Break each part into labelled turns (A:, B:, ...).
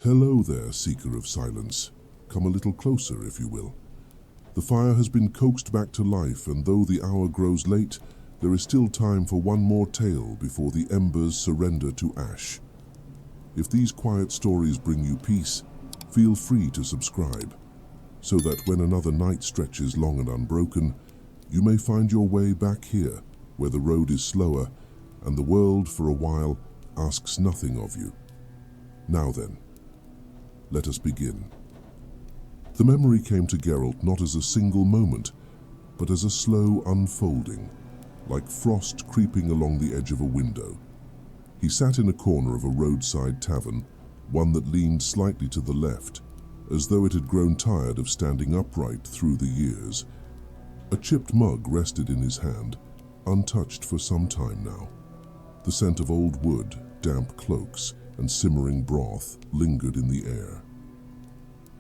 A: Hello there, seeker of silence. Come a little closer, if you will. The fire has been coaxed back to life, and though the hour grows late, there is still time for one more tale before the embers surrender to ash. If these quiet stories bring you peace, feel free to subscribe, so that when another night stretches long and unbroken, you may find your way back here, where the road is slower, and the world, for a while, asks nothing of you. Now then, let us begin. The memory came to Geralt not as a single moment, but as a slow unfolding, like frost creeping along the edge of a window. He sat in a corner of a roadside tavern, one that leaned slightly to the left, as though it had grown tired of standing upright through the years. A chipped mug rested in his hand, untouched for some time now. The scent of old wood, damp cloaks, and simmering broth lingered in the air.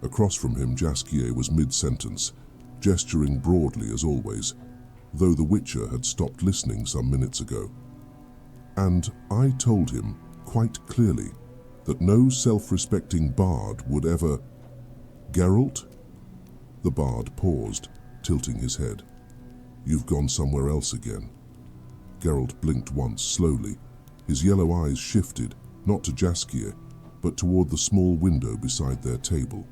A: Across from him, Jaskier was mid-sentence, gesturing broadly as always, though the Witcher had stopped listening some minutes ago. And I told him, quite clearly, that no self-respecting bard would ever... Geralt? The bard paused, tilting his head. You've gone somewhere else again. Geralt blinked once, slowly. His yellow eyes shifted, not to Jaskier, but toward the small window beside their table.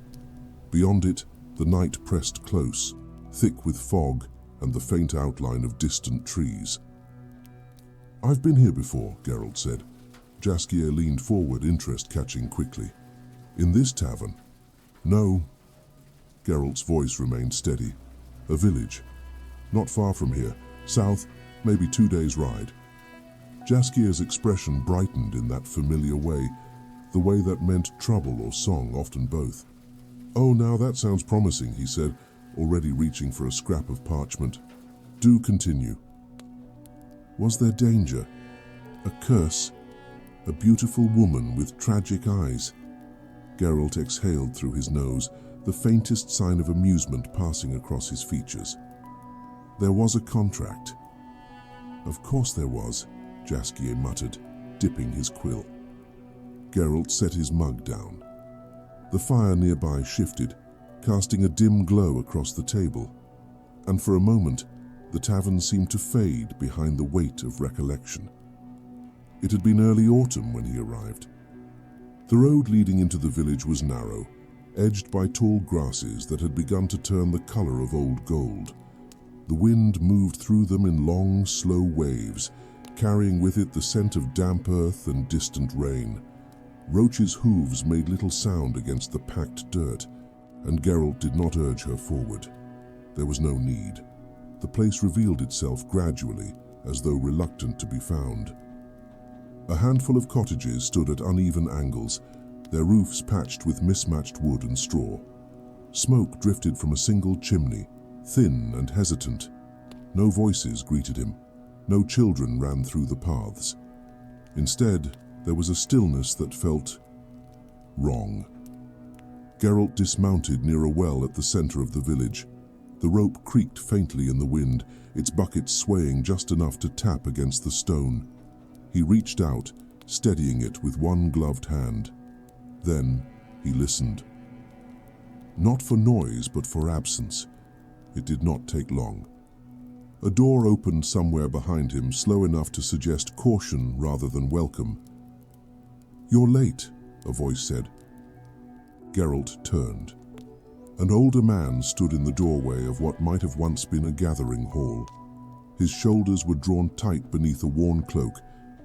A: Beyond it, the night pressed close, thick with fog and the faint outline of distant trees. I've been here before, Geralt said. Jaskier leaned forward, interest catching quickly. In this tavern? No. Geralt's voice remained steady. A village. Not far from here. South, maybe 2 days' ride. Jaskier's expression brightened in that familiar way, the way that meant trouble or song, often both. Oh, now that sounds promising, he said, already reaching for a scrap of parchment. Do continue. Was there danger? A curse? A beautiful woman with tragic eyes? Geralt exhaled through his nose, the faintest sign of amusement passing across his features. There was a contract. Of course there was, Jaskier muttered, dipping his quill. Geralt set his mug down. The fire nearby shifted, casting a dim glow across the table, and for a moment the tavern seemed to fade behind the weight of recollection. It had been early autumn when he arrived. The road leading into the village was narrow, edged by tall grasses that had begun to turn the color of old gold. The wind moved through them in long, slow waves, carrying with it the scent of damp earth and distant rain. Roach's hooves made little sound against the packed dirt, and Geralt did not urge her forward. There was no need. The place revealed itself gradually, as though reluctant to be found. A handful of cottages stood at uneven angles, their roofs patched with mismatched wood and straw. Smoke drifted from a single chimney, thin and hesitant. No voices greeted him. No children ran through the paths. Instead, there was a stillness that felt wrong. Geralt dismounted near a well at the center of the village. The rope creaked faintly in the wind, its bucket swaying just enough to tap against the stone. He reached out, steadying it with one gloved hand. Then he listened. Not for noise, but for absence. It did not take long. A door opened somewhere behind him, slow enough to suggest caution rather than welcome. You're late, a voice said. Geralt turned. An older man stood in the doorway of what might have once been a gathering hall. His shoulders were drawn tight beneath a worn cloak,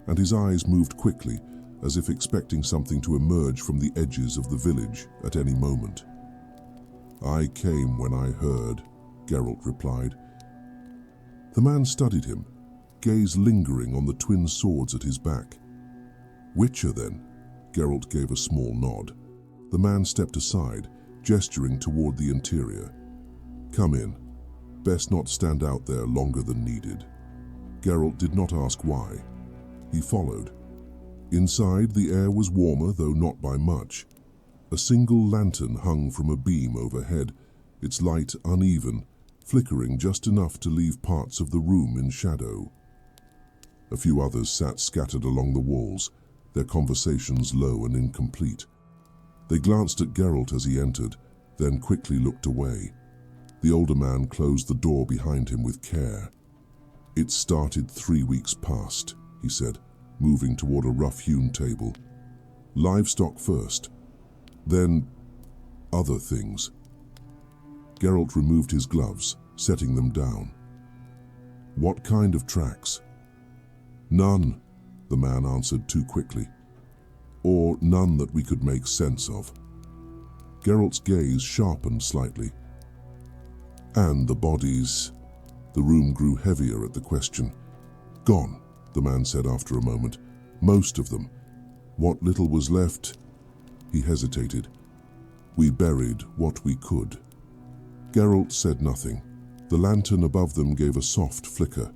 A: and his eyes moved quickly, as if expecting something to emerge from the edges of the village at any moment. I came when I heard, Geralt replied. The man studied him, gaze lingering on the twin swords at his back. Witcher, then? Geralt gave a small nod. The man stepped aside, gesturing toward the interior. Come in. Best not stand out there longer than needed. Geralt did not ask why. He followed. Inside, the air was warmer, though not by much. A single lantern hung from a beam overhead, its light uneven, flickering just enough to leave parts of the room in shadow. A few others sat scattered along the walls, their conversations low and incomplete. They glanced at Geralt as he entered, then quickly looked away. The older man closed the door behind him with care. "It started 3 weeks past," he said, moving toward a rough-hewn table. "Livestock first, then other things." Geralt removed his gloves, setting them down. "What kind of tracks?" "None," the man answered too quickly. "Or none that we could make sense of." Geralt's gaze sharpened slightly. "And the bodies?" The room grew heavier at the question. "Gone," the man said after a moment. "Most of them. What little was left..." He hesitated. "We buried what we could." Geralt said nothing. The lantern above them gave a soft flicker.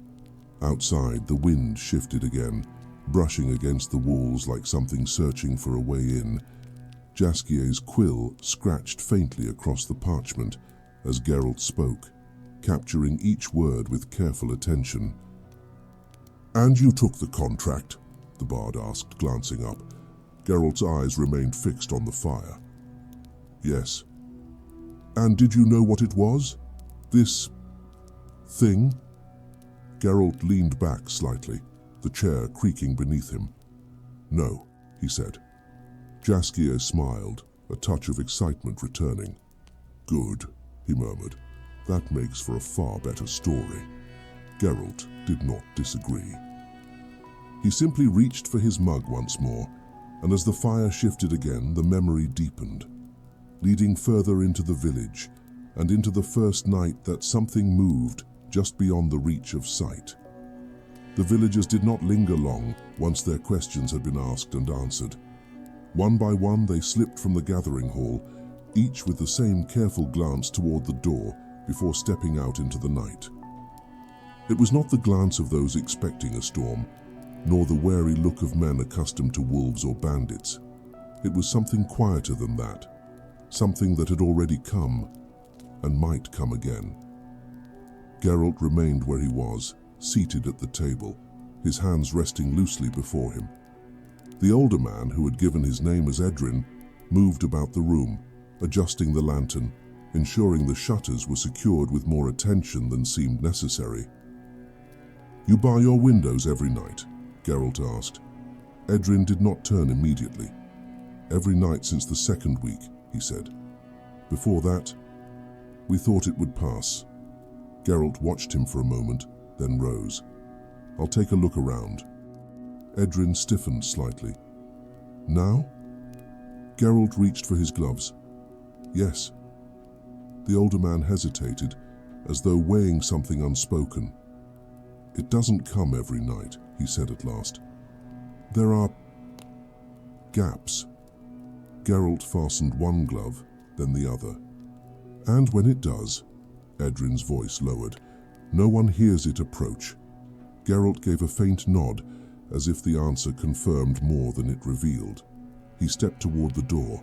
A: Outside, the wind shifted again, brushing against the walls like something searching for a way in. Jaskier's quill scratched faintly across the parchment as Geralt spoke, capturing each word with careful attention. "And you took the contract?" the bard asked, glancing up. Geralt's eyes remained fixed on the fire. "Yes." "And did you know what it was? This thing?" Geralt leaned back slightly, the chair creaking beneath him. "No," he said. Jaskier smiled, a touch of excitement returning. "Good," he murmured. "That makes for a far better story." Geralt did not disagree. He simply reached for his mug once more, and as the fire shifted again, the memory deepened, leading further into the village and into the first night that something moved just beyond the reach of sight. The villagers did not linger long once their questions had been asked and answered. One by one they slipped from the gathering hall, each with the same careful glance toward the door before stepping out into the night. It was not the glance of those expecting a storm, nor the wary look of men accustomed to wolves or bandits. It was something quieter than that, something that had already come and might come again. Geralt remained where he was, seated at the table, his hands resting loosely before him. The older man, who had given his name as Edrin, moved about the room, adjusting the lantern, ensuring the shutters were secured with more attention than seemed necessary. "You bar your windows every night?" Geralt asked. Edrin did not turn immediately. "Every night since the second week," he said. "Before that, we thought it would pass." Geralt watched him for a moment, then rose. "I'll take a look around." Edrin stiffened slightly. "Now?" Geralt reached for his gloves. "Yes." The older man hesitated, as though weighing something unspoken. "It doesn't come every night," he said at last. "There are gaps." Geralt fastened one glove, then the other. "And when it does," Edrin's voice lowered, "no one hears it approach." Geralt gave a faint nod, as if the answer confirmed more than it revealed. He stepped toward the door.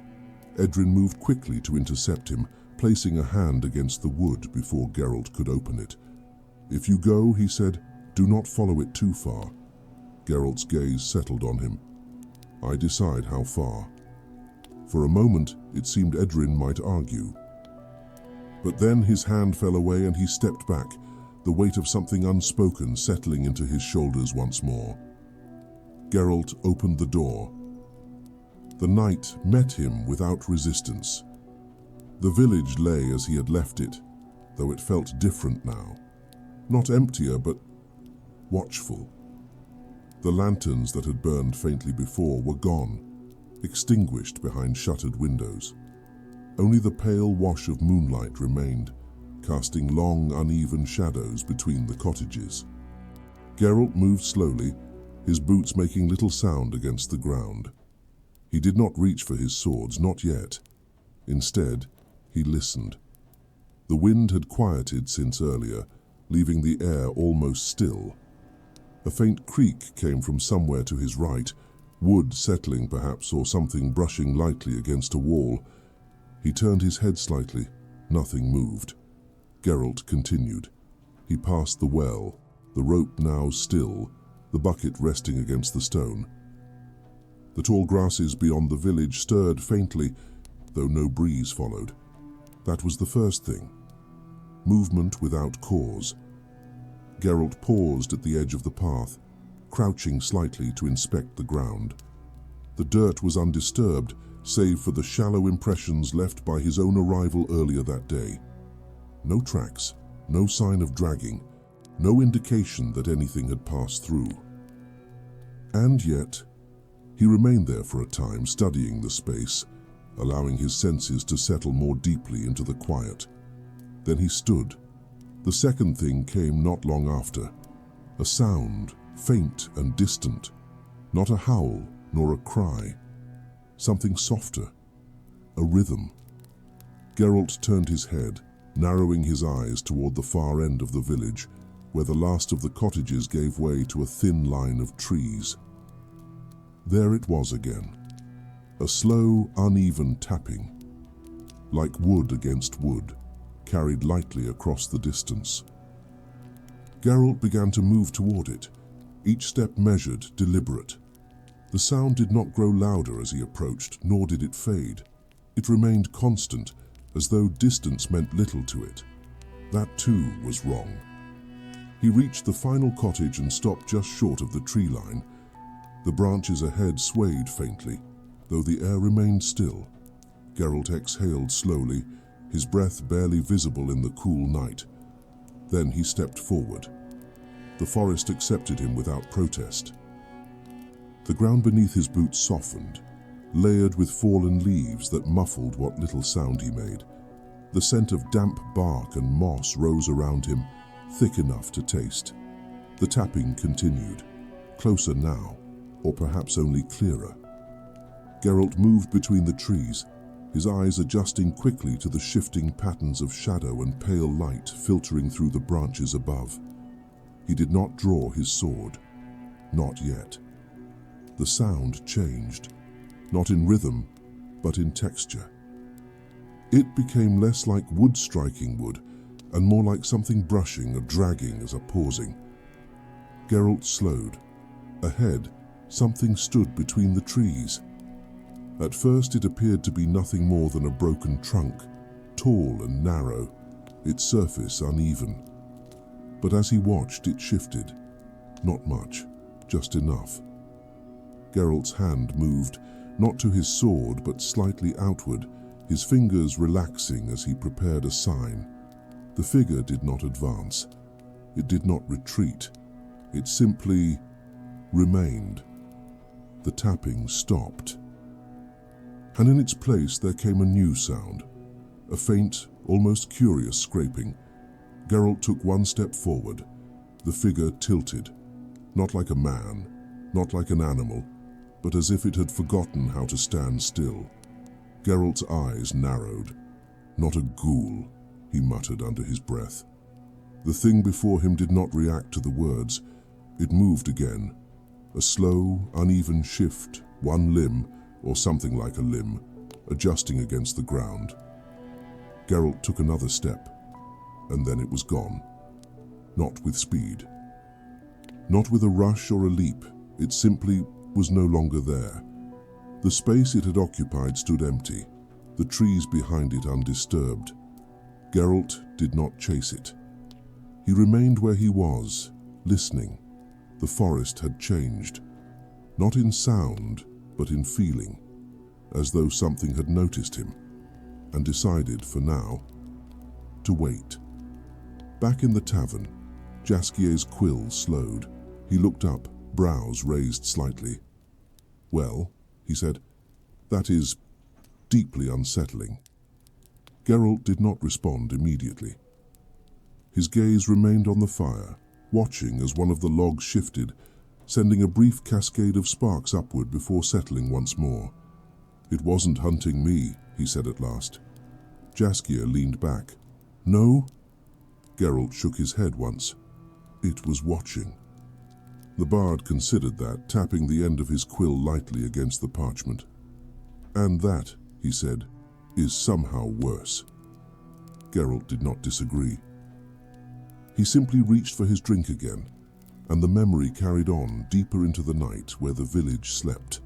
A: Edrin moved quickly to intercept him, placing a hand against the wood before Geralt could open it. "If you go," he said, "do not follow it too far." Geralt's gaze settled on him. "I decide how far." For a moment, it seemed Edrin might argue. But then his hand fell away and he stepped back, the weight of something unspoken settling into his shoulders once more. Geralt opened the door. The night met him without resistance. The village lay as he had left it, though it felt different now. Not emptier, but watchful. The lanterns that had burned faintly before were gone, extinguished behind shuttered windows. Only the pale wash of moonlight remained, casting long, uneven shadows between the cottages. Geralt moved slowly, his boots making little sound against the ground. He did not reach for his swords, not yet. Instead, he listened. The wind had quieted since earlier, leaving the air almost still. A faint creak came from somewhere to his right, wood settling perhaps, or something brushing lightly against a wall. He turned his head slightly. Nothing moved. Geralt continued. He passed the well, the rope now still, the bucket resting against the stone. The tall grasses beyond the village stirred faintly, though no breeze followed. That was the first thing. Movement without cause. Geralt paused at the edge of the path, crouching slightly to inspect the ground. The dirt was undisturbed, save for the shallow impressions left by his own arrival earlier that day. No tracks, no sign of dragging, no indication that anything had passed through. And yet, he remained there for a time, studying the space, allowing his senses to settle more deeply into the quiet. Then he stood. The second thing came not long after. A sound, faint and distant. Not a howl, nor a cry. Something softer. A rhythm. Geralt turned his head, narrowing his eyes toward the far end of the village, where the last of the cottages gave way to a thin line of trees. There it was again. A slow, uneven tapping. Like wood against wood, carried lightly across the distance. Geralt began to move toward it, each step measured, deliberate. The sound did not grow louder as he approached, nor did it fade. It remained constant, as though distance meant little to it. That too was wrong. He reached the final cottage and stopped just short of the tree line. The branches ahead swayed faintly, though the air remained still. Geralt exhaled slowly, his breath barely visible in the cool night. Then he stepped forward. The forest accepted him without protest. The ground beneath his boots softened, layered with fallen leaves that muffled what little sound he made. The scent of damp bark and moss rose around him, thick enough to taste. The tapping continued, closer now, or perhaps only clearer. Geralt moved between the trees, his eyes adjusting quickly to the shifting patterns of shadow and pale light filtering through the branches above. He did not draw his sword. Not yet. The sound changed, not in rhythm, but in texture. It became less like wood striking wood, and more like something brushing or dragging as a pausing. Geralt slowed. Ahead, something stood between the trees. At first it appeared to be nothing more than a broken trunk, tall and narrow, its surface uneven. But as he watched, it shifted. Not much, just enough. Geralt's hand moved, not to his sword but slightly outward, his fingers relaxing as he prepared a sign. The figure did not advance. It did not retreat. It simply remained. The tapping stopped. And in its place there came a new sound, a faint, almost curious scraping. Geralt took one step forward. The figure tilted, not like a man, not like an animal, but as if it had forgotten how to stand still. Geralt's eyes narrowed. Not a ghoul, he muttered under his breath. The thing before him did not react to the words. It moved again, a slow, uneven shift, one limb, or something like a limb, adjusting against the ground. Geralt took another step, and then it was gone. Not with speed. Not with a rush or a leap, it simply was no longer there. The space it had occupied stood empty, the trees behind it undisturbed. Geralt did not chase it. He remained where he was, listening. The forest had changed, not in sound, but in feeling, as though something had noticed him, and decided, for now, to wait. Back in the tavern, Jaskier's quill slowed. He looked up, brows raised slightly. "Well," he said, "that is deeply unsettling." Geralt did not respond immediately. His gaze remained on the fire, watching as one of the logs shifted, sending a brief cascade of sparks upward before settling once more. "It wasn't hunting me," he said at last. Jaskier leaned back. "No?" Geralt shook his head once. "It was watching." The bard considered that, tapping the end of his quill lightly against the parchment. "And that," he said, "is somehow worse." Geralt did not disagree. He simply reached for his drink again, and the memory carried on deeper into the night where the village slept.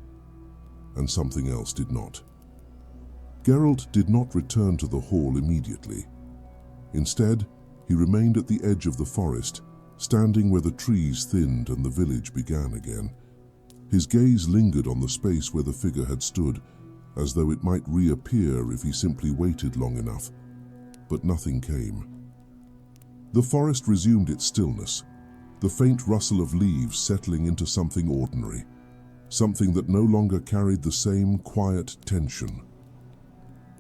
A: And something else did not. Geralt did not return to the hall immediately. Instead, he remained at the edge of the forest, standing where the trees thinned and the village began again. His gaze lingered on the space where the figure had stood, as though it might reappear if he simply waited long enough. But nothing came. The forest resumed its stillness, the faint rustle of leaves settling into something ordinary, something that no longer carried the same quiet tension.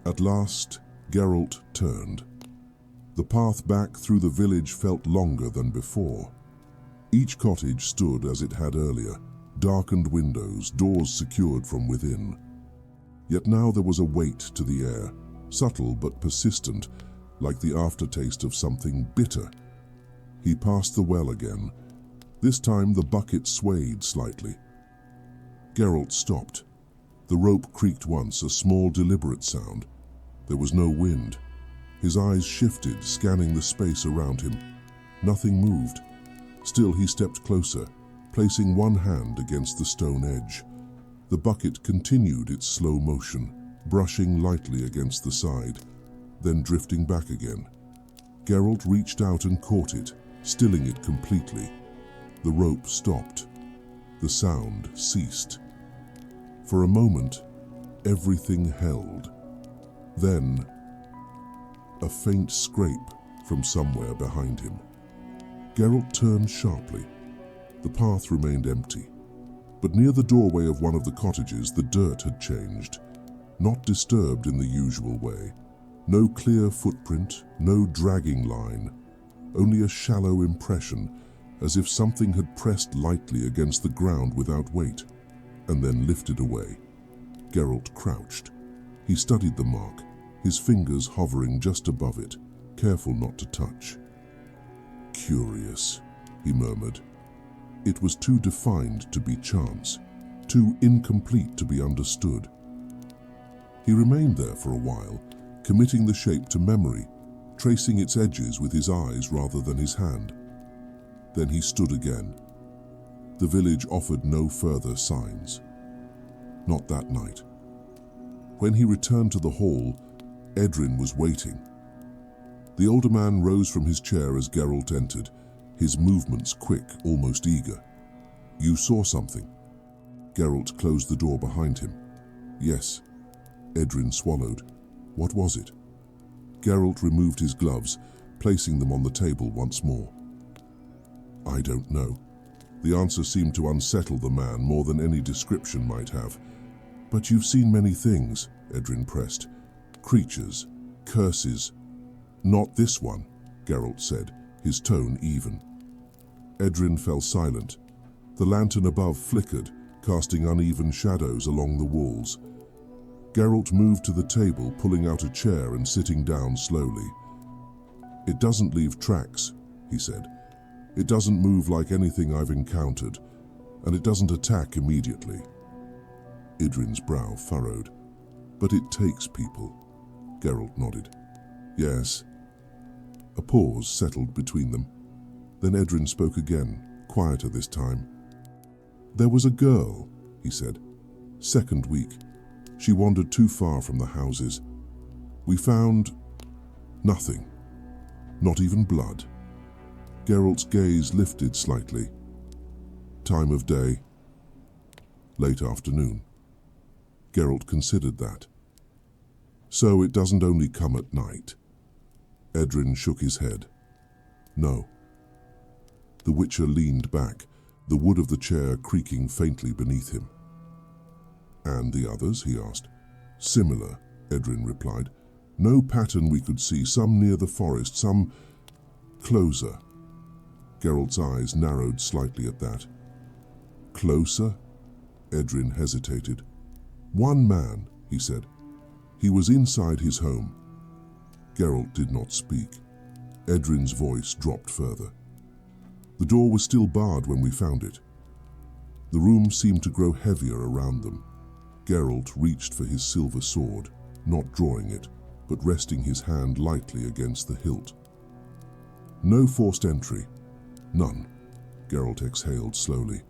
A: At last, Geralt turned. The path back through the village felt longer than before. Each cottage stood as it had earlier, darkened windows, doors secured from within. Yet now there was a weight to the air, subtle but persistent, like the aftertaste of something bitter. He passed the well again. This time the bucket swayed slightly. Geralt stopped. The rope creaked once, a small, deliberate sound. There was no wind. His eyes shifted, scanning the space around him. Nothing moved. Still he stepped closer, placing one hand against the stone edge. The bucket continued its slow motion, brushing lightly against the side, then drifting back again. Geralt reached out and caught it, stilling it completely. The rope stopped. The sound ceased. For a moment, everything held. Then, a faint scrape from somewhere behind him. Geralt turned sharply. The path remained empty, but near the doorway of one of the cottages, the dirt had changed, not disturbed in the usual way. No clear footprint, no dragging line, only a shallow impression, as if something had pressed lightly against the ground without weight, and then lifted away. Geralt crouched. He studied the mark, his fingers hovering just above it, careful not to touch. Curious, he murmured. It was too defined to be chance, too incomplete to be understood. He remained there for a while, committing the shape to memory, tracing its edges with his eyes rather than his hand. Then he stood again. The village offered no further signs. Not that night. When he returned to the hall, Edrin was waiting. The older man rose from his chair as Geralt entered, his movements quick, almost eager. "You saw something?" Geralt closed the door behind him. "Yes." Edrin swallowed. "What was it?" Geralt removed his gloves, placing them on the table once more. "I don't know." The answer seemed to unsettle the man more than any description might have. "But you've seen many things," Edrin pressed. "Creatures, curses." "Not this one," Geralt said, his tone even. Edrin fell silent. The lantern above flickered, casting uneven shadows along the walls. Geralt moved to the table, pulling out a chair and sitting down slowly. "It doesn't leave tracks," he said. "It doesn't move like anything I've encountered, and it doesn't attack immediately." Edrin's brow furrowed. "But it takes people." Geralt nodded. "Yes." A pause settled between them. Then Edrin spoke again, quieter this time. "There was a girl," he said. "Second week. She wandered too far from the houses. We found nothing. Not even blood." Geralt's gaze lifted slightly. "Time of day?" "Late afternoon." Geralt considered that. "So it doesn't only come at night?" Edrin shook his head. "No." The Witcher leaned back, the wood of the chair creaking faintly beneath him. "And the others?" he asked. "Similar," Edrin replied. "No pattern we could see, some near the forest, some closer." Geralt's eyes narrowed slightly at that. "Closer?" Edrin hesitated. "One man," he said. "He was inside his home." Geralt did not speak. Edrin's voice dropped further. "The door was still barred when we found it." The room seemed to grow heavier around them. Geralt reached for his silver sword, not drawing it, but resting his hand lightly against the hilt. "No forced entry. None." Geralt exhaled slowly.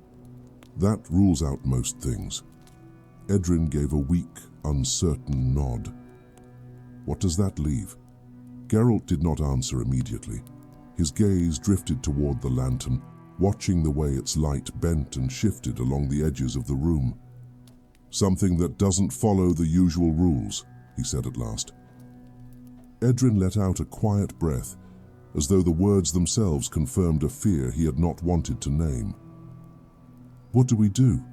A: "That rules out most things." Edrin gave a weak, uncertain nod. What does that leave? Geralt did not answer immediately. His gaze drifted toward the lantern, watching the way its light bent and shifted along the edges of the room. "Something that doesn't follow the usual rules," he said at last. Edrin let out a quiet breath, as though the words themselves confirmed a fear he had not wanted to name. "What do we do?"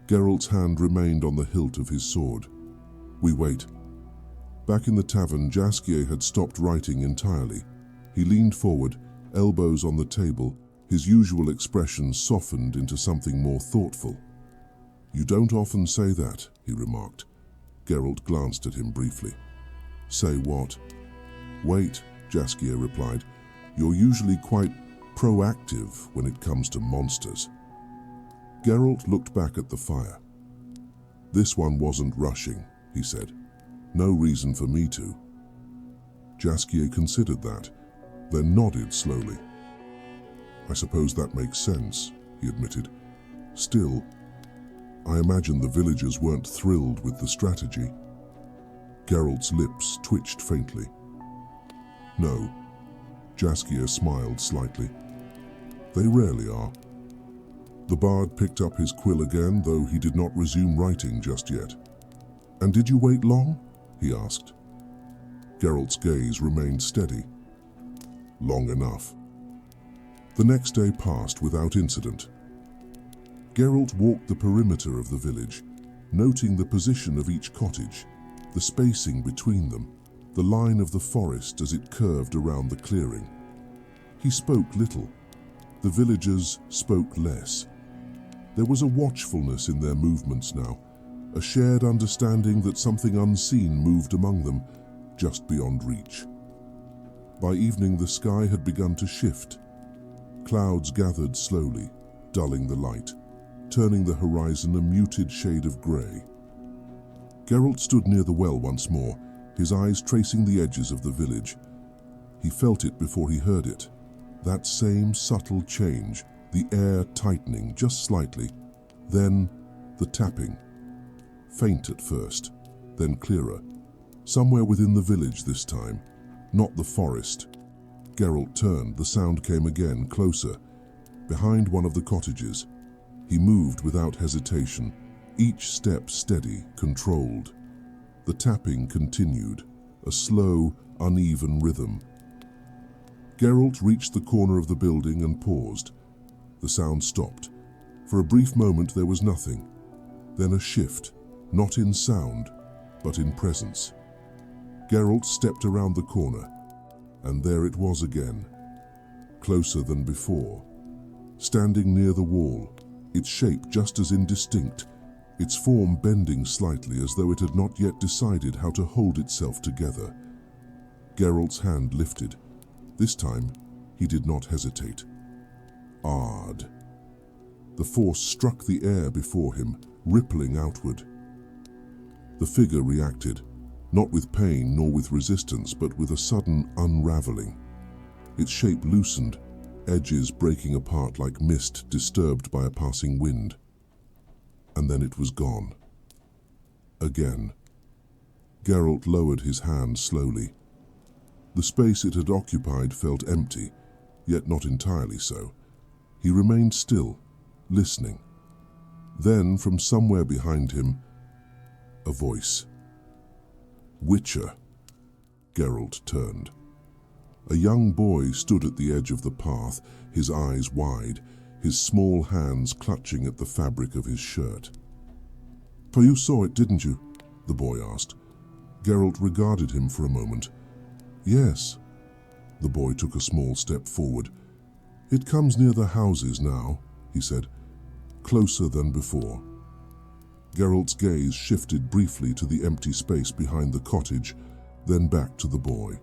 A: Geralt's hand remained on the hilt of his sword. "We wait." Back in the tavern, Jaskier had stopped writing entirely. He leaned forward, elbows on the table, his usual expression softened into something more thoughtful. "You don't often say that," he remarked. Geralt glanced at him briefly. "Say what?" "Wait," Jaskier replied. "You're usually quite proactive when it comes to monsters." Geralt looked back at the fire. "This one wasn't rushing," he said. "No reason for me to." Jaskier considered that, then nodded slowly. "I suppose that makes sense," he admitted. "Still, I imagine the villagers weren't thrilled with the strategy." Geralt's lips twitched faintly. "No," Jaskier smiled slightly. "They rarely are." The bard picked up his quill again, though he did not resume writing just yet. "And did you wait long?" he asked. Geralt's gaze remained steady. "Long enough." The next day passed without incident. Geralt walked the perimeter of the village, noting the position of each cottage, the spacing between them, the line of the forest as it curved around the clearing. He spoke little. The villagers spoke less. There was a watchfulness in their movements now, a shared understanding that something unseen moved among them, just beyond reach. By evening, the sky had begun to shift. Clouds gathered slowly, dulling the light, turning the horizon a muted shade of grey. Geralt stood near the well once more, his eyes tracing the edges of the village. He felt it before he heard it. That same subtle change, the air tightening just slightly, then the tapping. Faint at first, then clearer. Somewhere within the village this time, not the forest. Geralt turned, the sound came again, closer. Behind one of the cottages. He moved without hesitation, each step steady, controlled. The tapping continued, a slow, uneven rhythm. Geralt reached the corner of the building and paused. The sound stopped. For a brief moment there was nothing. Then a shift, not in sound, but in presence. Geralt stepped around the corner, and there it was again, closer than before. Standing near the wall, its shape just as indistinct, its form bending slightly as though it had not yet decided how to hold itself together. Geralt's hand lifted. This time, he did not hesitate. Ard. The force struck the air before him, rippling outward. The figure reacted, not with pain nor with resistance, but with a sudden unraveling. Its shape loosened, edges breaking apart like mist disturbed by a passing wind. And then it was gone. Again. Geralt lowered his hand slowly. The space it had occupied felt empty, yet not entirely so. He remained still, listening. Then, from somewhere behind him, a voice. "Witcher." Geralt turned. A young boy stood at the edge of the path, his eyes wide, his small hands clutching at the fabric of his shirt. "For you saw it, didn't you?" the boy asked. Geralt regarded him for a moment. "Yes." The boy took a small step forward. "It comes near the houses now," he said. "Closer than before." Geralt's gaze shifted briefly to the empty space behind the cottage, then back to the boy.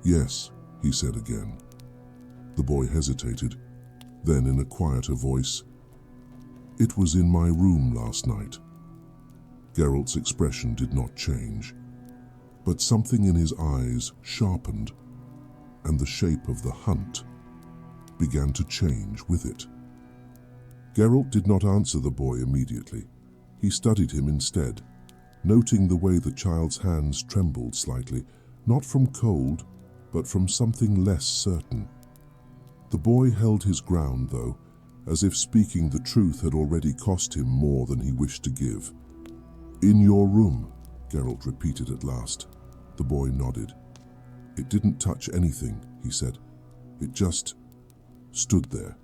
A: "Yes," he said again. The boy hesitated. Then in a quieter voice, "It was in my room last night." Geralt's expression did not change, but something in his eyes sharpened, and the shape of the hunt began to change with it. Geralt did not answer the boy immediately. He studied him instead. noting the way the child's hands trembled slightly, not from cold, but from something less certain. The boy held his ground, though, as if speaking the truth had already cost him more than he wished to give. "In your room," Geralt repeated at last. The boy nodded. "It didn't touch anything," he said. "It just stood there."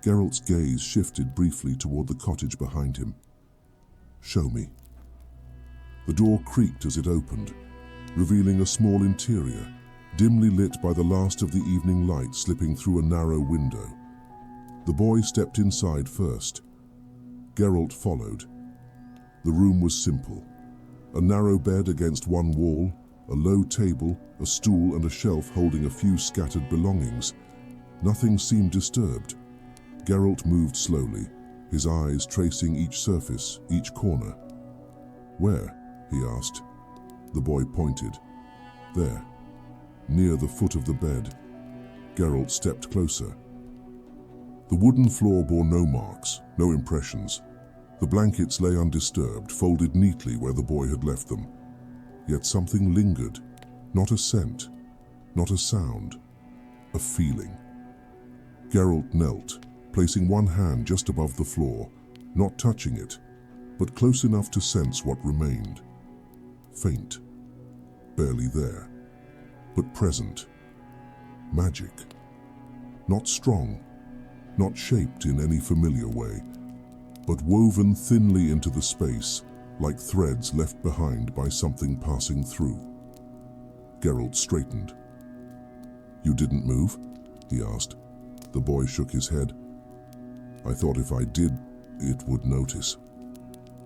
A: Geralt's gaze shifted briefly toward the cottage behind him. "Show me." The door creaked as it opened, revealing a small interior, dimly lit by the last of the evening light slipping through a narrow window. The boy stepped inside first. Geralt followed. The room was simple. A narrow bed against one wall, a low table, a stool and a shelf holding a few scattered belongings. Nothing seemed disturbed. Geralt moved slowly, his eyes tracing each surface, each corner. "Where?" he asked. The boy pointed. "There, near the foot of the bed." Geralt stepped closer. The wooden floor bore no marks, no impressions. The blankets lay undisturbed, folded neatly where the boy had left them. Yet something lingered. Not a scent, not a sound, a feeling. Geralt knelt, placing one hand just above the floor, not touching it, but close enough to sense what remained. Faint, barely there, but present. Magic. Not strong, not shaped in any familiar way, but woven thinly into the space, like threads left behind by something passing through. Geralt straightened. "You didn't move?" he asked. The boy shook his head. "I thought if I did, it would notice."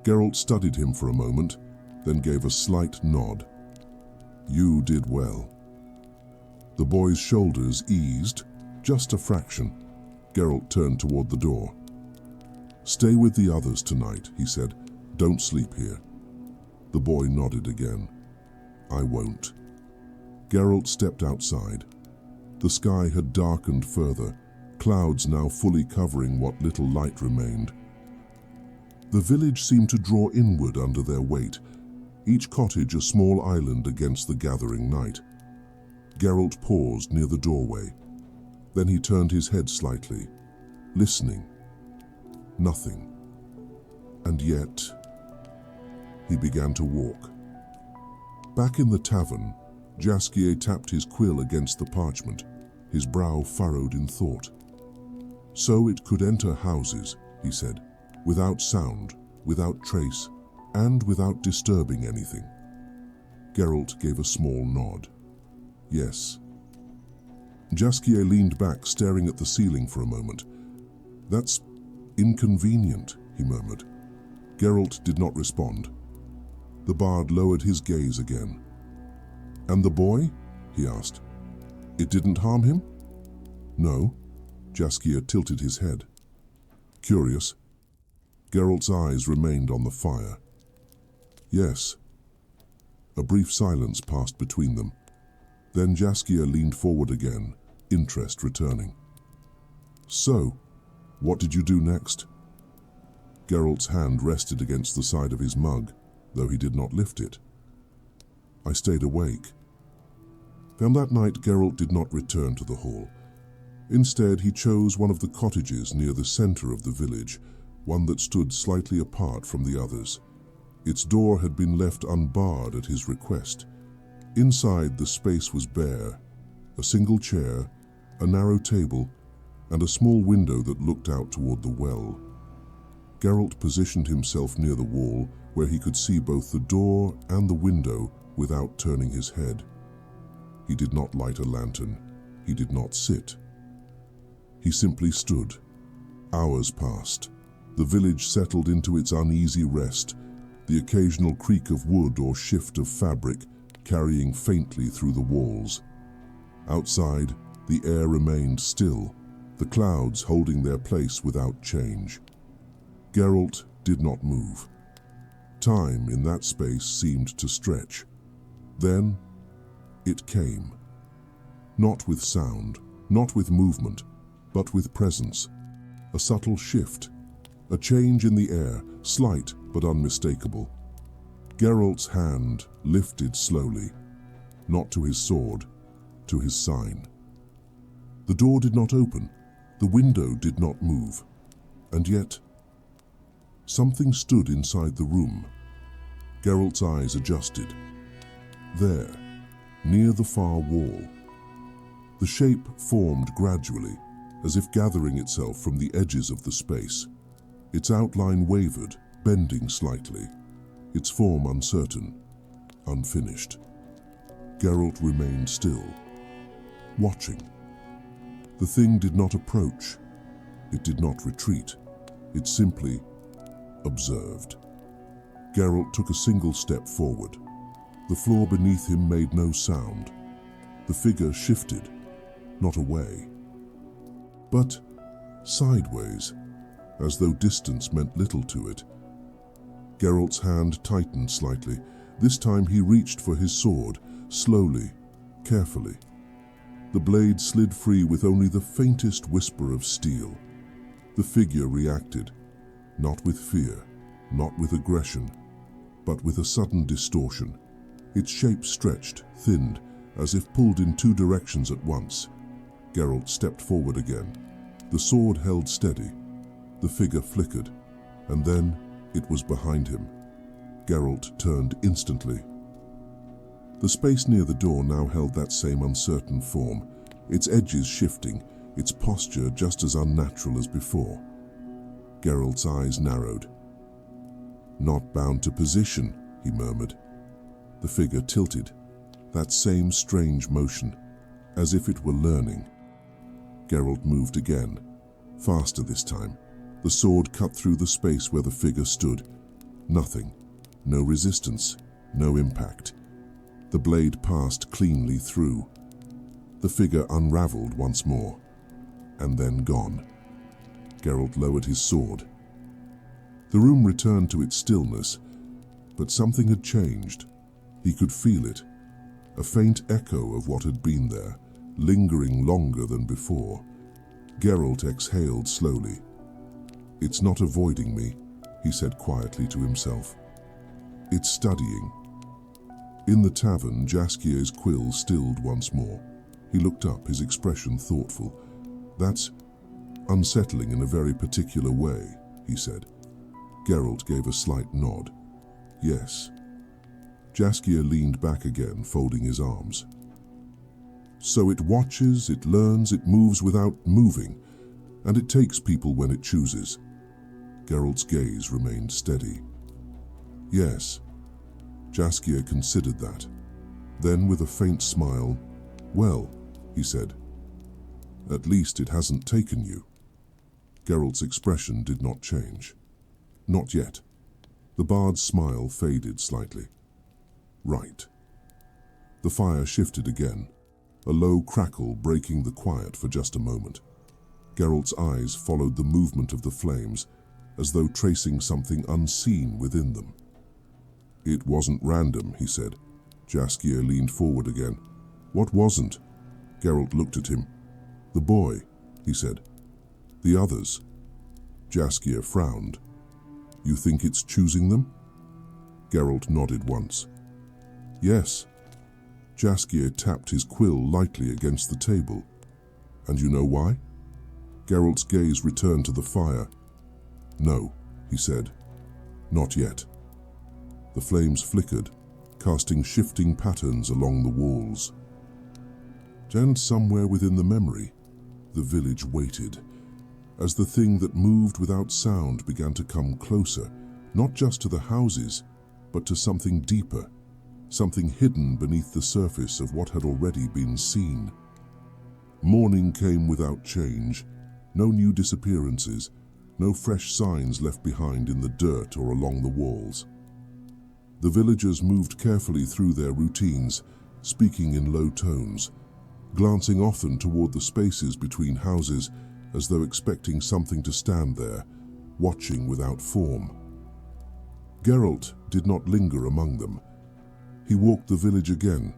A: Geralt studied him for a moment, then gave a slight nod. "You did well." The boy's shoulders eased, just a fraction. Geralt turned toward the door. "Stay with the others tonight," he said. "Don't sleep here." The boy nodded again. "I won't." Geralt stepped outside. The sky had darkened further, clouds now fully covering what little light remained. The village seemed to draw inward under their weight, each cottage a small island against the gathering night. Geralt paused near the doorway. Then he turned his head slightly, listening. Nothing. And yet, he began to walk. Back in the tavern, Jaskier tapped his quill against the parchment, his brow furrowed in thought. "So it could enter houses," he said, "without sound, without trace, and without disturbing anything." Geralt gave a small nod. "Yes." Jaskier leaned back, staring at the ceiling for a moment. "That's inconvenient," he murmured. Geralt did not respond. The bard lowered his gaze again. "And the boy?" he asked. "It didn't harm him?" "No." Jaskier tilted his head. "Curious." Geralt's eyes remained on the fire. "Yes." A brief silence passed between them. Then Jaskier leaned forward again, interest returning. "So, what did you do next?" Geralt's hand rested against the side of his mug, though he did not lift it. "I stayed awake." Then that night Geralt did not return to the hall. Instead, he chose one of the cottages near the center of the village, one that stood slightly apart from the others. Its door had been left unbarred at his request. Inside, the space was bare. A single chair, a narrow table, and a small window that looked out toward the well. Geralt positioned himself near the wall, where he could see both the door and the window without turning his head. He did not light a lantern. He did not sit. He simply stood. Hours passed. The village settled into its uneasy rest, the occasional creak of wood or shift of fabric carrying faintly through the walls. Outside, the air remained still, the clouds holding their place without change. Geralt did not move. Time in that space seemed to stretch. Then, it came. Not with sound, not with movement, but with presence. A subtle shift, a change in the air, slight but unmistakable. Geralt's hand lifted slowly, not to his sword, to his sign. The door did not open, the window did not move, and yet something stood inside the room. Geralt's eyes adjusted. There, near the far wall. The shape formed gradually, as if gathering itself from the edges of the space. Its outline wavered, bending slightly, its form uncertain, unfinished. Geralt remained still, watching. The thing did not approach. It did not retreat. It simply observed. Geralt took a single step forward. The floor beneath him made no sound. The figure shifted, not away, but sideways, as though distance meant little to it. Geralt's hand tightened slightly. This time he reached for his sword, slowly, carefully. The blade slid free with only the faintest whisper of steel. The figure reacted, not with fear, not with aggression, but with a sudden distortion. Its shape stretched, thinned, as if pulled in two directions at once. Geralt stepped forward again. The sword held steady. The figure flickered, and then it was behind him. Geralt turned instantly. The space near the door now held that same uncertain form, its edges shifting, its posture just as unnatural as before. Geralt's eyes narrowed. "Not bound to position," he murmured. The figure tilted, that same strange motion, as if it were learning. Geralt moved again, faster this time. The sword cut through the space where the figure stood. Nothing, no resistance, no impact. The blade passed cleanly through. The figure unraveled once more, and then gone. Geralt lowered his sword. The room returned to its stillness, but something had changed. He could feel it, a faint echo of what had been there, lingering longer than before. Geralt exhaled slowly. "It's not avoiding me," he said quietly to himself. "It's studying." In the tavern, Jaskier's quill stilled once more. He looked up, his expression thoughtful. "That's unsettling in a very particular way," he said. Geralt gave a slight nod. "Yes." Jaskier leaned back again, folding his arms. "So it watches, it learns, it moves without moving, and it takes people when it chooses." Geralt's gaze remained steady. "Yes." Jaskier considered that. Then, with a faint smile, "Well," he said, "at least it hasn't taken you." Geralt's expression did not change. Not yet. The bard's smile faded slightly. "Right." The fire shifted again, a low crackle breaking the quiet for just a moment. Geralt's eyes followed the movement of the flames, as though tracing something unseen within them. "It wasn't random," he said. Jaskier leaned forward again. "What wasn't?" Geralt looked at him. "The boy," he said. "The others." Jaskier frowned. "You think it's choosing them?" Geralt nodded once. "Yes." Jaskier tapped his quill lightly against the table. "And you know why?" Geralt's gaze returned to the fire. "No," he said. "Not yet." The flames flickered, casting shifting patterns along the walls. And somewhere within the memory, the village waited, as the thing that moved without sound began to come closer, not just to the houses, but to something deeper, something hidden beneath the surface of what had already been seen. Morning came without change, no new disappearances, no fresh signs left behind in the dirt or along the walls. The villagers moved carefully through their routines, speaking in low tones, glancing often toward the spaces between houses as though expecting something to stand there, watching without form. Geralt did not linger among them. He walked the village again,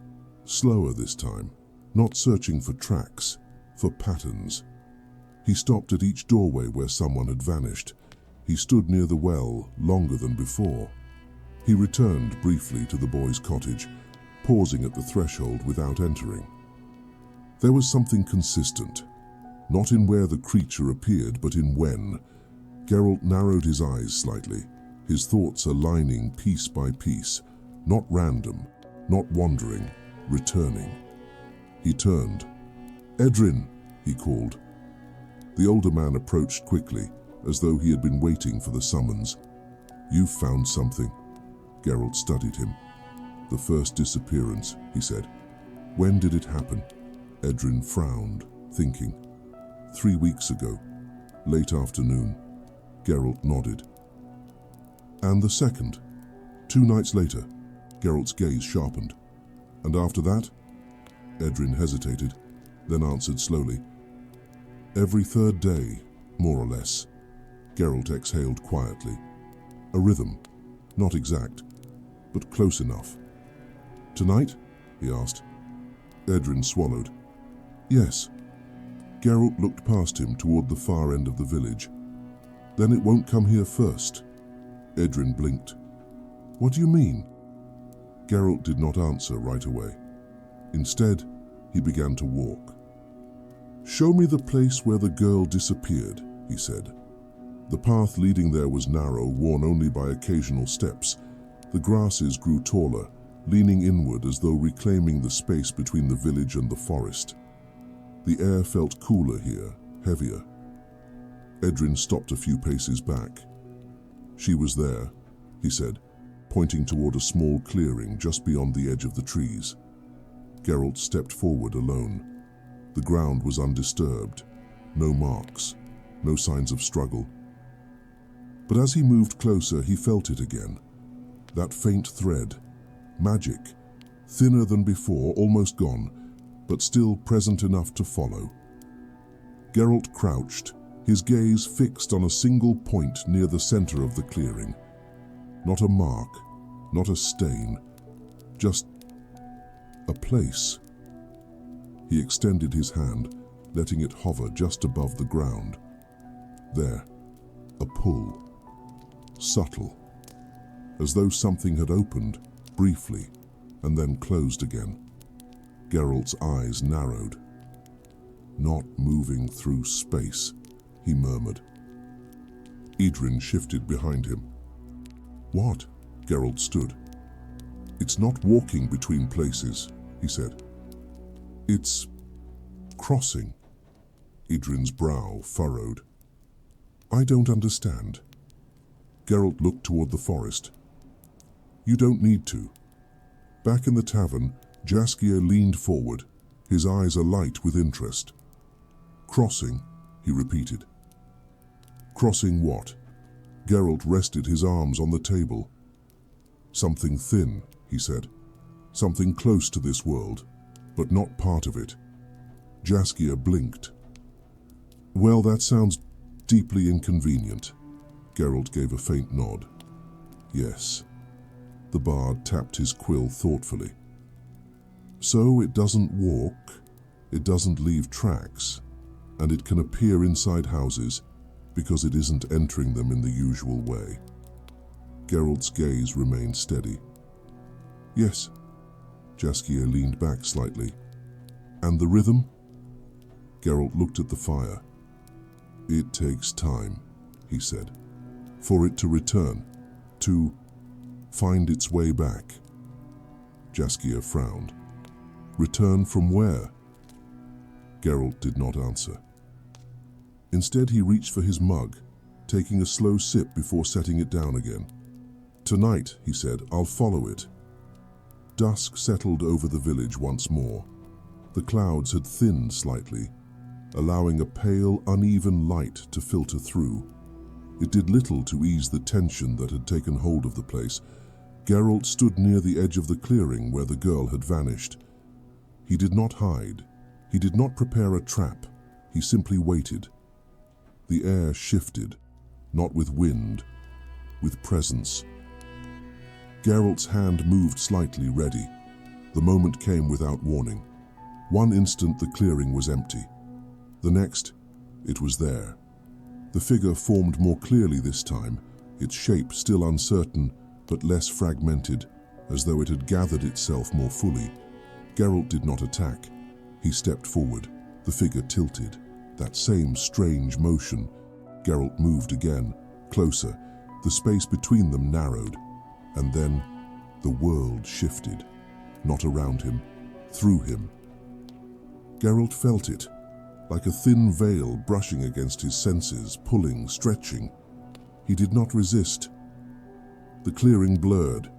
A: slower this time, not searching for tracks, for patterns. He stopped at each doorway where someone had vanished. He stood near the well longer than before. He returned briefly to the boy's cottage, pausing at the threshold without entering. There was something consistent, not in where the creature appeared, but in when. Geralt narrowed his eyes slightly, his thoughts aligning piece by piece, not random, not wandering, returning. He turned. "Edrin," he called. The older man approached quickly, as though he had been waiting for the summons. "You've found something." Geralt studied him. "The first disappearance," he said. "When did it happen?" Edrin frowned, thinking. 3 weeks ago, late afternoon." Geralt nodded. "And the second?" 2 nights later." Geralt's gaze sharpened. "And after that?" Edrin hesitated, then answered slowly. "Every 3rd day, more or less." Geralt exhaled quietly. A rhythm, not exact, but close enough. "Tonight?" he asked. Edrin swallowed. "Yes." Geralt looked past him toward the far end of the village. "Then it won't come here first." Edrin blinked. "What do you mean?" Geralt did not answer right away. Instead, he began to walk. "Show me the place where the girl disappeared," he said. The path leading there was narrow, worn only by occasional steps. The grasses grew taller, leaning inward as though reclaiming the space between the village and the forest. The air felt cooler here, heavier. Edrin stopped a few paces back. "She was there," he said, pointing toward a small clearing just beyond the edge of the trees. Geralt stepped forward alone. The ground was undisturbed, no marks, no signs of struggle. But as he moved closer, he felt it again. That faint thread, magic, thinner than before, almost gone, but still present enough to follow. Geralt crouched, his gaze fixed on a single point near the center of the clearing. Not a mark, not a stain, just a place. He extended his hand, letting it hover just above the ground. There, a pull. Subtle, as though something had opened, briefly, and then closed again. Geralt's eyes narrowed. "Not moving through space," he murmured. Edrin shifted behind him. "What?" Geralt stood. "It's not walking between places," he said. "It's crossing." Edrin's brow furrowed. "I don't understand." Geralt looked toward the forest. "You don't need to." Back in the tavern, Jaskier leaned forward, his eyes alight with interest. "Crossing," he repeated. "Crossing what?" Geralt rested his arms on the table. "Something thin," he said. "Something close to this world, but not part of it." Jaskier blinked. "Well, that sounds deeply inconvenient." Geralt gave a faint nod. "Yes." The bard tapped his quill thoughtfully. "So it doesn't walk, it doesn't leave tracks, and it can appear inside houses because it isn't entering them in the usual way." Geralt's gaze remained steady. "Yes." Jaskier leaned back slightly. "And the rhythm?" Geralt looked at the fire. "It takes time," he said, "for it to return, to find its way back." Jaskier frowned. "Return from where?" Geralt did not answer. Instead, he reached for his mug, taking a slow sip before setting it down again. "Tonight," he said, "I'll follow it." Dusk settled over the village once more. The clouds had thinned slightly, allowing a pale, uneven light to filter through. It did little to ease the tension that had taken hold of the place. Geralt stood near the edge of the clearing where the girl had vanished. He did not hide. He did not prepare a trap. He simply waited. The air shifted, not with wind, with presence. Geralt's hand moved slightly, ready. The moment came without warning. One instant the clearing was empty. The next, it was there. The figure formed more clearly this time, its shape still uncertain, but less fragmented, as though it had gathered itself more fully. Geralt did not attack. He stepped forward. The figure tilted. That same strange motion. Geralt moved again, closer. The space between them narrowed. And then, the world shifted. Not around him, through him. Geralt felt it, like a thin veil brushing against his senses, pulling, stretching. He did not resist. The clearing blurred.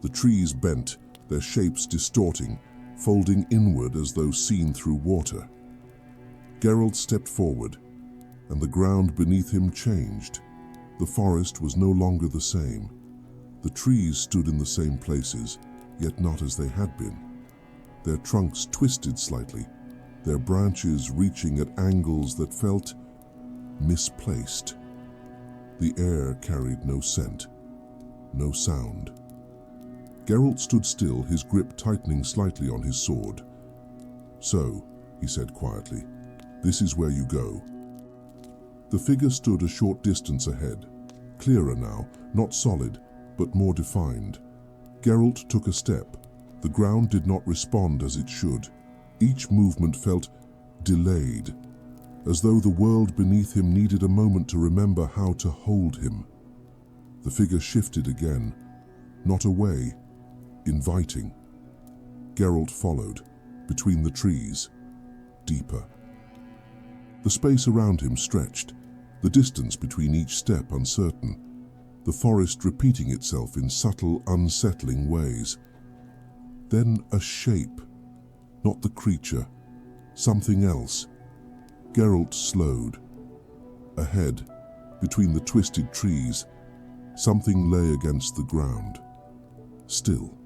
A: The trees bent, their shapes distorting, folding inward as though seen through water. Geralt stepped forward, and the ground beneath him changed. The forest was no longer the same. The trees stood in the same places, yet not as they had been. Their trunks twisted slightly, their branches reaching at angles that felt misplaced. The air carried no scent, no sound. Geralt stood still, his grip tightening slightly on his sword. "So," he said quietly, "this is where you go." The figure stood a short distance ahead, clearer now, not solid, but more defined. Geralt took a step. The ground did not respond as it should. Each movement felt delayed, as though the world beneath him needed a moment to remember how to hold him. The figure shifted again, not away, inviting. Geralt followed, between the trees, deeper. The space around him stretched, the distance between each step uncertain, the forest repeating itself in subtle, unsettling ways. Then a shape, not the creature, something else. Geralt slowed. Ahead, between the twisted trees, something lay against the ground. Still,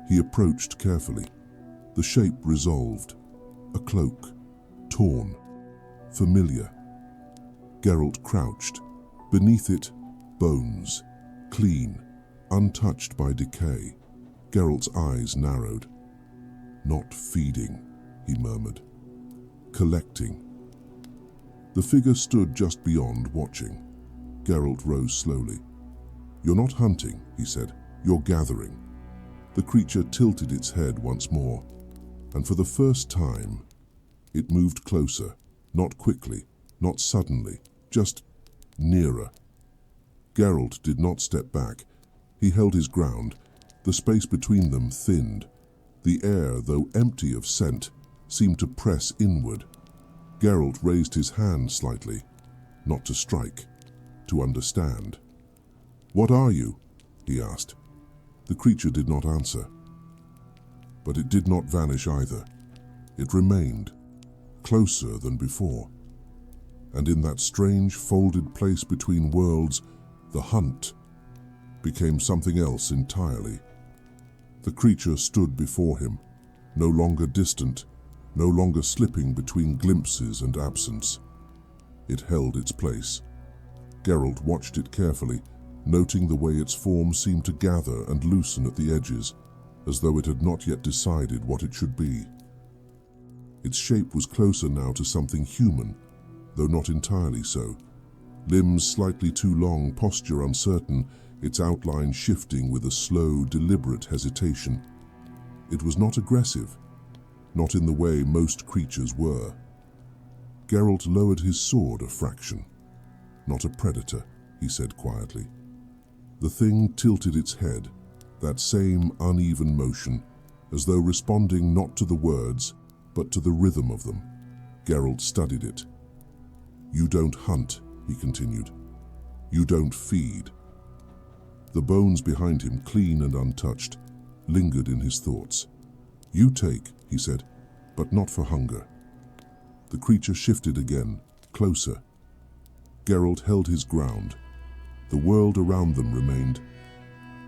A: he approached carefully. The shape resolved. A cloak, torn, familiar. Geralt crouched. Beneath it, bones, clean, untouched by decay. Geralt's eyes narrowed. "Not feeding," he murmured. "Collecting." The figure stood just beyond, watching. Geralt rose slowly. "You're not hunting," he said. "You're gathering." The creature tilted its head once more, and for the first time, it moved closer, not quickly, not suddenly, just nearer. Geralt did not step back. He held his ground. The space between them thinned. The air, though empty of scent, seemed to press inward. Geralt raised his hand slightly, not to strike, to understand. "What are you?" he asked. The creature did not answer. But it did not vanish either. It remained, closer than before. And in that strange folded place between worlds, the hunt became something else entirely. The creature stood before him, no longer distant, no longer slipping between glimpses and absence. It held its place. Geralt watched it carefully, noting the way its form seemed to gather and loosen at the edges, as though it had not yet decided what it should be. Its shape was closer now to something human, though not entirely so. Limbs slightly too long, posture uncertain, its outline shifting with a slow, deliberate hesitation. It was not aggressive, not in the way most creatures were. Geralt lowered his sword a fraction. "Not a predator," he said quietly. The thing tilted its head, that same uneven motion, as though responding not to the words, but to the rhythm of them. Geralt studied it. "You don't hunt," he continued. "You don't feed." The bones behind him, clean and untouched, lingered in his thoughts. "You take," he said, "but not for hunger." The creature shifted again, closer. Geralt held his ground. The world around them remained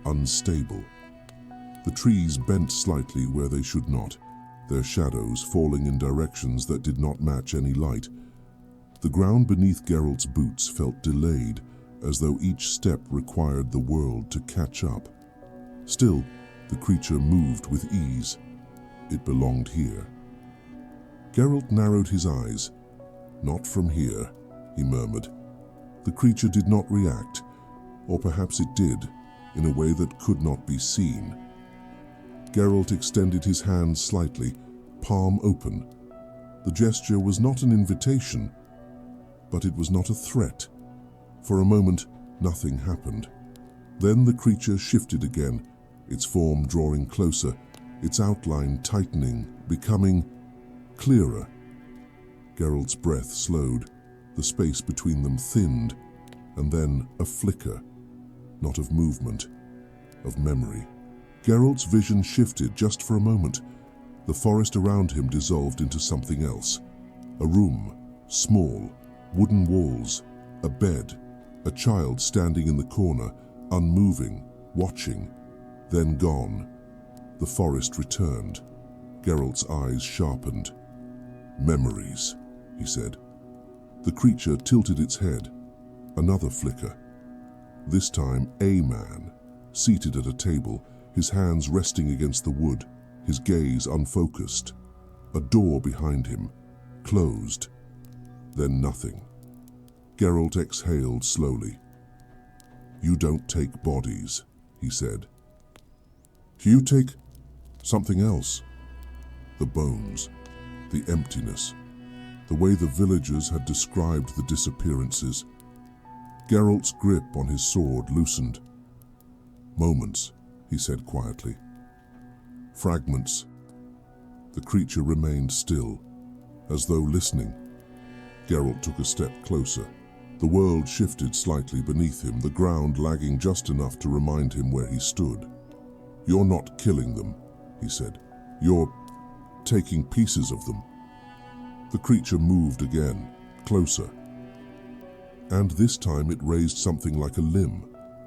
A: unstable. The trees bent slightly where they should not, their shadows falling in directions that did not match any light. The ground beneath Geralt's boots felt delayed, as though each step required the world to catch up. Still, the creature moved with ease. It belonged here. Geralt narrowed his eyes. "Not from here," he murmured. The creature did not react, or perhaps it did, in a way that could not be seen. Geralt extended his hand slightly, palm open. The gesture was not an invitation, but it was not a threat. For a moment, nothing happened. Then the creature shifted again, its form drawing closer, its outline tightening, becoming clearer. Geralt's breath slowed, the space between them thinned, and then a flicker, not of movement, of memory. Geralt's vision shifted just for a moment. The forest around him dissolved into something else. A room, small, wooden walls, a bed, a child standing in the corner, unmoving, watching, then gone. The forest returned. Geralt's eyes sharpened. "Memories," he said. The creature tilted its head. Another flicker. This time, a man, seated at a table, his hands resting against the wood, his gaze unfocused. A door behind him, closed. Then nothing. Geralt exhaled slowly. "You don't take bodies," he said. "You take something else." The bones, the emptiness, the way the villagers had described the disappearances. Geralt's grip on his sword loosened. "Moments," he said quietly. "Fragments." The creature remained still, as though listening. Geralt took a step closer. The world shifted slightly beneath him, the ground lagging just enough to remind him where he stood. "You're not killing them," he said. "You're taking pieces of them." The creature moved again, closer. And this time it raised something like a limb,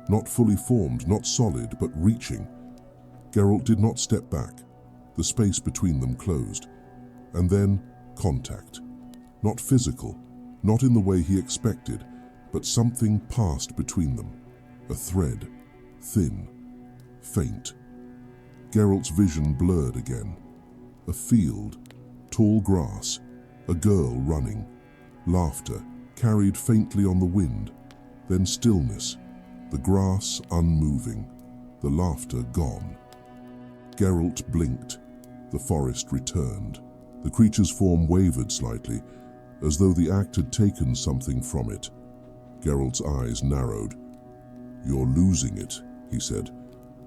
A: not fully formed, not solid, but reaching. Geralt did not step back. The space between them closed. And then contact. Not physical, not in the way he expected, but something passed between them. A thread, thin, faint. Geralt's vision blurred again. A field, tall grass, a girl running, laughter carried faintly on the wind, then stillness, the grass unmoving, the laughter gone. Geralt blinked. The forest returned. The creature's form wavered slightly, as though the act had taken something from it. Geralt's eyes narrowed. "You're losing it," he said.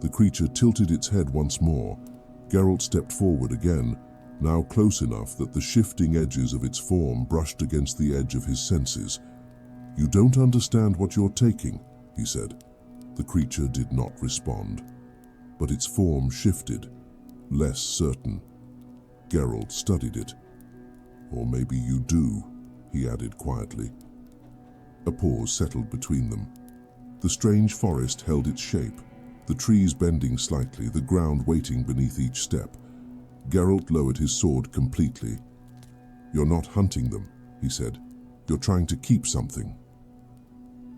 A: The creature tilted its head once more. Geralt stepped forward again, now close enough that the shifting edges of its form brushed against the edge of his senses. "You don't understand what you're taking," he said. The creature did not respond, but its form shifted, less certain. Geralt studied it. "Or maybe you do," he added quietly. A pause settled between them. The strange forest held its shape, the trees bending slightly, the ground waiting beneath each step. Geralt lowered his sword completely. "You're not hunting them," he said. "You're trying to keep something."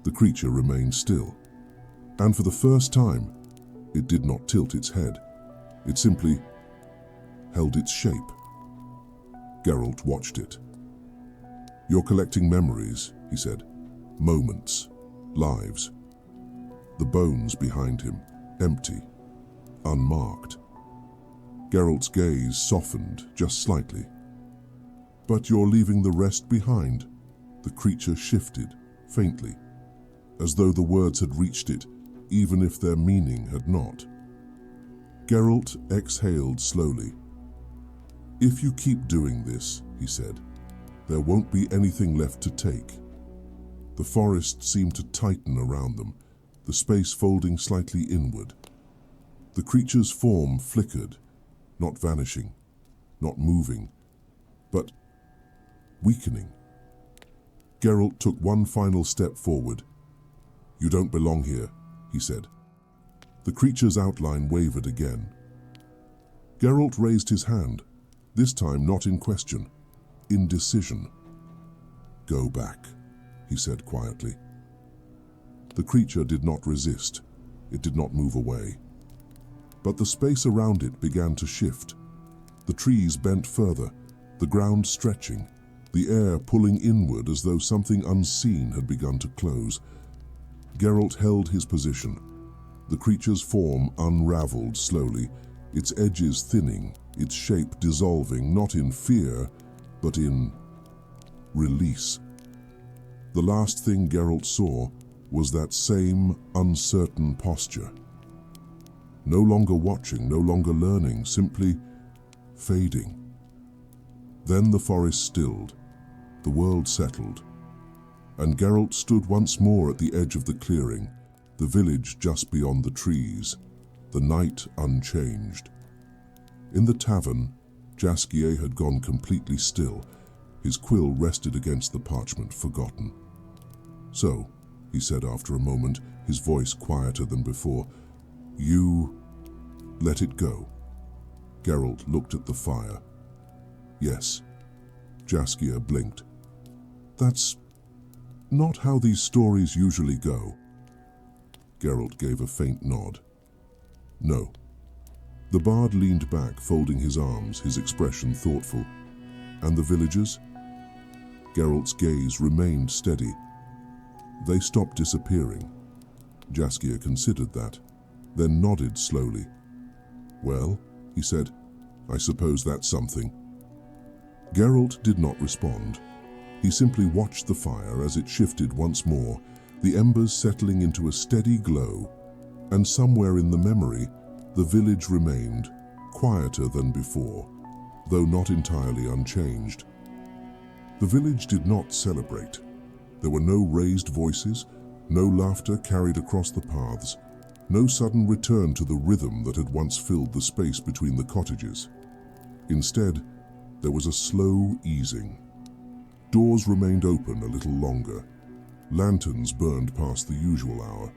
A: The creature remained still, and for the first time, it did not tilt its head. It simply held its shape. Geralt watched it. "You're collecting memories," he said. "Moments, lives." The bones behind him, empty, unmarked. Geralt's gaze softened just slightly. "But you're leaving the rest behind." The creature shifted, faintly, as though the words had reached it, even if their meaning had not. Geralt exhaled slowly. "If you keep doing this," he said, "there won't be anything left to take." The forest seemed to tighten around them, the space folding slightly inward. The creature's form flickered, not vanishing, not moving, but weakening. Geralt took one final step forward. "You don't belong here," he said. The creature's outline wavered again. Geralt raised his hand, this time not in question, in decision. "Go back," he said quietly. The creature did not resist. It did not move away. But the space around it began to shift. The trees bent further, the ground stretching, the air pulling inward as though something unseen had begun to close. Geralt held his position. The creature's form unraveled slowly, its edges thinning, its shape dissolving, not in fear, but in release. The last thing Geralt saw was that same uncertain posture. No longer watching, no longer learning, simply fading. Then the forest stilled, the world settled, and Geralt stood once more at the edge of the clearing, the village just beyond the trees, the night unchanged. In the tavern, Jaskier had gone completely still. His quill rested against the parchment, forgotten. "So," he said after a moment, his voice quieter than before, "you let it go." Geralt looked at the fire. "Yes." Jaskier blinked. "That's not how these stories usually go." Geralt gave a faint nod. "No." The bard leaned back, folding his arms, his expression thoughtful. "And the villagers?" Geralt's gaze remained steady. "They stopped disappearing." Jaskier considered that, then nodded slowly. "Well," he said, "I suppose that's something." Geralt did not respond. He simply watched the fire as it shifted once more, the embers settling into a steady glow, and somewhere in the memory, the village remained, quieter than before, though not entirely unchanged. The village did not celebrate. There were no raised voices, no laughter carried across the paths, no sudden return to the rhythm that had once filled the space between the cottages. Instead, there was a slow easing. Doors remained open a little longer. Lanterns burned past the usual hour.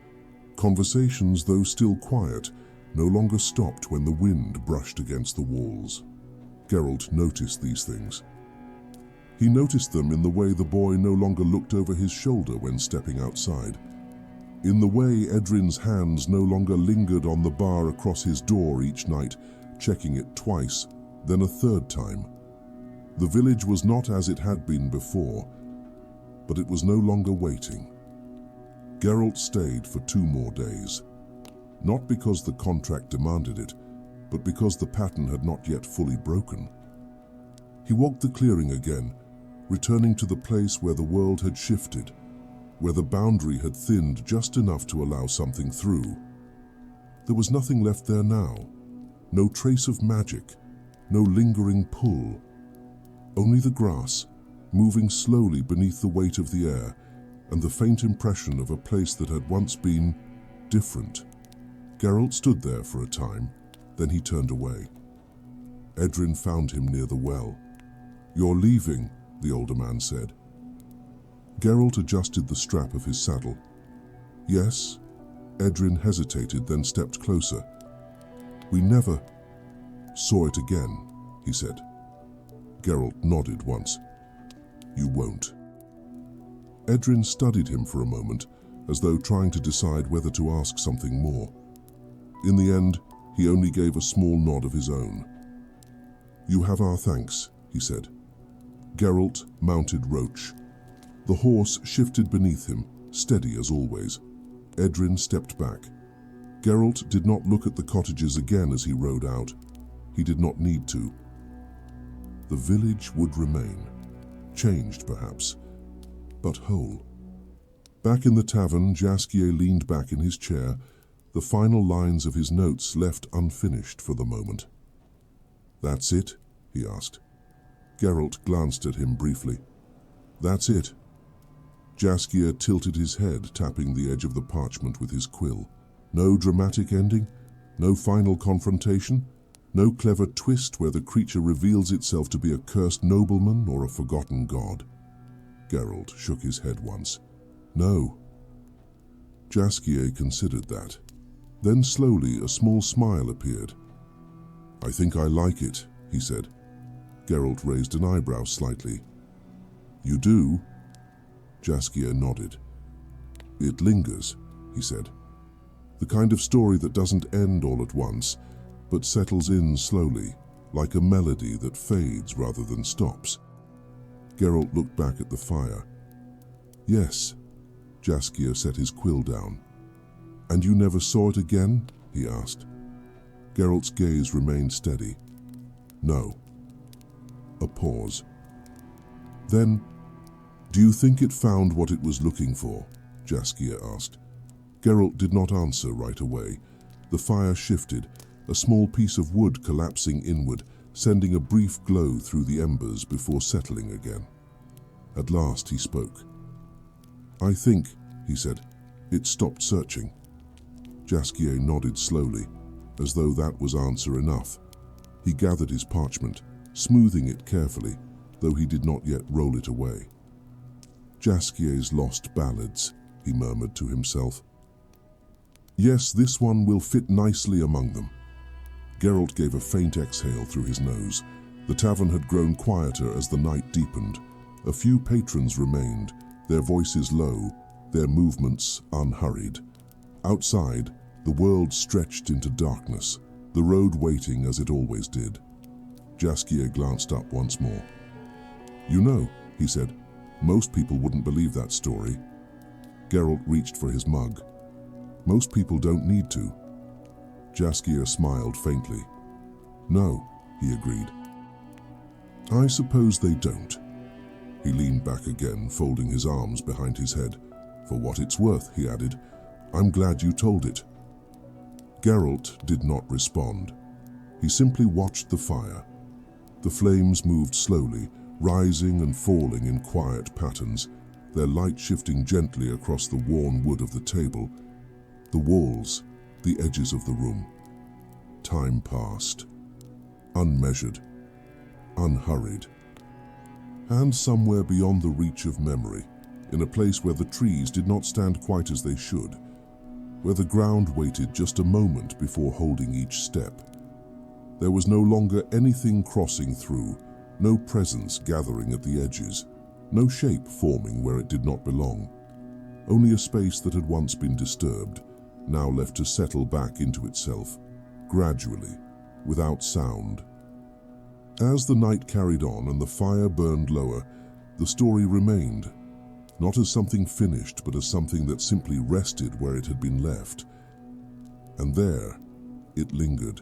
A: Conversations, though still quiet, no longer stopped when the wind brushed against the walls. Geralt noticed these things. He noticed them in the way the boy no longer looked over his shoulder when stepping outside, in the way Edrin's hands no longer lingered on the bar across his door each night, checking it twice, then a third time. The village was not as it had been before, but it was no longer waiting. Geralt stayed for 2 more days, not because the contract demanded it, but because the pattern had not yet fully broken. He walked the clearing again, returning to the place where the world had shifted, where the boundary had thinned just enough to allow something through. There was nothing left there now, no trace of magic, no lingering pull, only the grass, moving slowly beneath the weight of the air, and the faint impression of a place that had once been different. Geralt stood there for a time, then he turned away. Edrin found him near the well. "You're leaving," the older man said. Geralt adjusted the strap of his saddle. "Yes." Edrin hesitated, then stepped closer. "We never saw it again," he said. Geralt nodded once. "You won't." Edrin studied him for a moment, as though trying to decide whether to ask something more. In the end, he only gave a small nod of his own. "You have our thanks," he said. Geralt mounted Roach. The horse shifted beneath him, steady as always. Edrin stepped back. Geralt did not look at the cottages again as he rode out. He did not need to. The village would remain, changed perhaps, but whole. Back in the tavern, Jaskier leaned back in his chair, the final lines of his notes left unfinished for the moment. "That's it?" he asked. Geralt glanced at him briefly. "That's it." Jaskier tilted his head, tapping the edge of the parchment with his quill. "No dramatic ending? No final confrontation? No clever twist where the creature reveals itself to be a cursed nobleman or a forgotten god?" Geralt shook his head once. "No." Jaskier considered that. Then slowly a small smile appeared. "I think I like it," he said. Geralt raised an eyebrow slightly. "You do?" Jaskier nodded. "It lingers," he said. "The kind of story that doesn't end all at once, but settles in slowly, like a melody that fades rather than stops." Geralt looked back at the fire. "Yes." Jaskier set his quill down. "And you never saw it again?" he asked. Geralt's gaze remained steady. "No." A pause. "Then, do you think it found what it was looking for?" Jaskia asked. Geralt did not answer right away. The fire shifted, a small piece of wood collapsing inward, sending a brief glow through the embers before settling again. At last he spoke. "I think," he said, "it stopped searching." Jaskia nodded slowly, as though that was answer enough. He gathered his parchment, smoothing it carefully, though he did not yet roll it away. "Jaskia's lost ballads," he murmured to himself. "Yes, this one will fit nicely among them." Geralt gave a faint exhale through his nose. The tavern had grown quieter as the night deepened. A few patrons remained, their voices low, their movements unhurried. Outside, the world stretched into darkness, the road waiting as it always did. Jaskia glanced up once more. "You know," he said, "most people wouldn't believe that story." Geralt reached for his mug. "Most people don't need to." Jaskia smiled faintly. "No," he agreed. "I suppose they don't." He leaned back again, folding his arms behind his head. "For what it's worth," he added, "I'm glad you told it." Geralt did not respond. He simply watched the fire. The flames moved slowly, rising and falling in quiet patterns, their light shifting gently across the worn wood of the table, the walls, the edges of the room. Time passed, unmeasured, unhurried. And somewhere beyond the reach of memory, in a place where the trees did not stand quite as they should, where the ground waited just a moment before holding each step, there was no longer anything crossing through, no presence gathering at the edges, no shape forming where it did not belong, only a space that had once been disturbed, now left to settle back into itself, gradually, without sound. As the night carried on and the fire burned lower, the story remained, not as something finished, but as something that simply rested where it had been left. And there, it lingered,